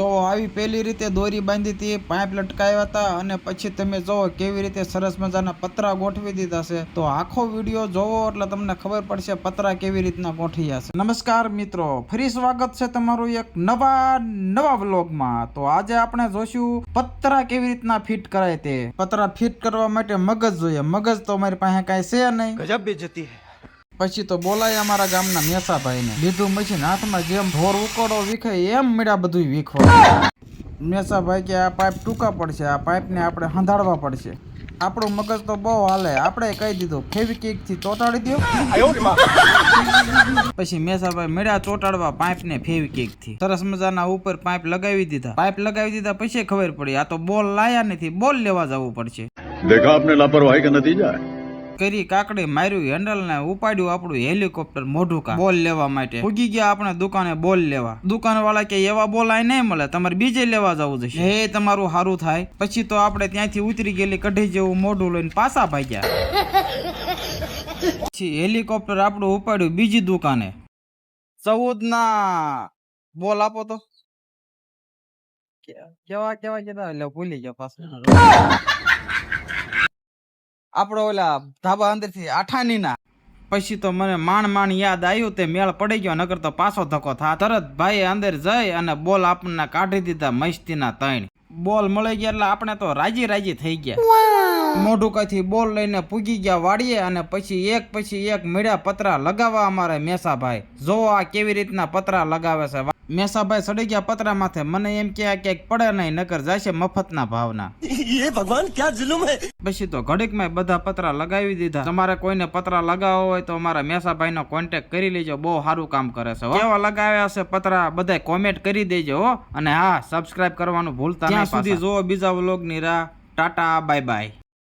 જો આવી પેલી રીતે દોરી બાંધી હતી, પાઇપ લટકાવ્યા હતા અને પછી તમે જો કેવી રીતે સરસ મજાના પતરા ગોઠવી દીધા છે। તો આખો વિડીયો જોવો એટલે તમને ખબર પડશે પતરા કેવી રીતના ગોઠવ્યા છે। નમસ્કાર મિત્રો, ફરી સ્વાગત છે તમારું એક નવા વ્લોગમાં। તો આજે આપણે જોશું પતરા કેવી રીતના ફિટ કરાય તે। પતરા ફિટ કરવા માટે મગજ જોઈએ, મગજ તો મારી પાસે કાંઈ છે નહીં। ગજબ બેइज्जती है। પછી તો બોલાય અમારા ગામના મેસાભાઈને, લીધું મશીન હાથમાં, જેમ ઢોર ઉકોડો વીખે એમ મીડા બધું વીખવા। મેસાભાઈ કે આ પાઇપ ટૂંકા પડશે, આ પાઇપને આપણે હંધાડવા પડશે। આપણું મગજ તો બહુ હાલે, આપણે કહી દીધું ફેવિકિક થી ચોટાડી દો। પછી મેસાભાઈ મીડા ચોટાડવા પાઇપને ફેવિકિક થી સરસ મજાના ઉપર પાઇપ લગાવી દીધા। પાઇપ લગાવી દીધા પછી ખબર પડી આ તો બોલ લાયા નથી, બોલ લેવા જવું પડશે। देखा आपने लापरवाही का नतीजा है। કરી કાકડી માર્યું હેન્ડલ ને ઉપાડ્યું આપણું હેલિકોપ્ટર મોઢું કા બોલ લેવા માટે। ઉગી ગયા આપણે દુકાને બોલ લેવા। દુકાન વાળા કે એવા બોલ આ નહીં મળે, તમારે બીજે લેવા જવું જશે। એ તમારું સારું થાય। પછી તો આપણે ત્યાંથી ઉતરી ગયેલી કઢી જેવું મોઢું લઈને પાછા ભાગ્યા। પછી હેલિકોપ્ટર આપણું ઉપાડ્યું બીજી દુકાને। 14 ના બોલ આપો તો કેવા કેતા એટલે ભૂલી ગયા પાછું। આપડો ઓલા ધાબા અંદર થી આઠાની ના। પછી તો મને માંડ યાદ આવ્યું, તે મેળ પડી ગયો, નકર તો પાછો ધક્કો થા। તરત ભાઈ અંદર જઈ અને બોલ આપણને કાઢી દીધા મસ્તીના 3 બોલ મળી ગયા એટલે આપણે તો રાજી થઈ ગયા। મોઢું કઈથી બોલ લઈને પૂગી ગયા વાડીએ અને પછી એક મીડા પતરા લગાવવા અમારે મેસાભાઈ। જો આ કેવી રીતના પતરા લગાવે છે। મેસાભાઈ સડી ગયા પતરા માથે, મને એમ કે ક્યાંક પડે નહીં, નકર જશે મફતના ભાવના। ये भगवान क्या जुल्म है। પછી તો ઘડીકમાં બધા પતરા લગાવી દીધા। તમારે કોઈને પતરા લગાવવા હોય તો અમારા મેસાભાઈ નો કોન્ટેક્ટ કરી લેજો, બહુ સારું કામ કરે છે। કેવા લગાવ્યા છે પતરા બધા કોમેન્ટ કરી દેજો હો, અને હા સબસ્ક્રાઇબ કરવાનું ભૂલતા નહીં। ત્યાં સુધી જો બીજા વ્લોગ ની રાહ। Tata bye bye.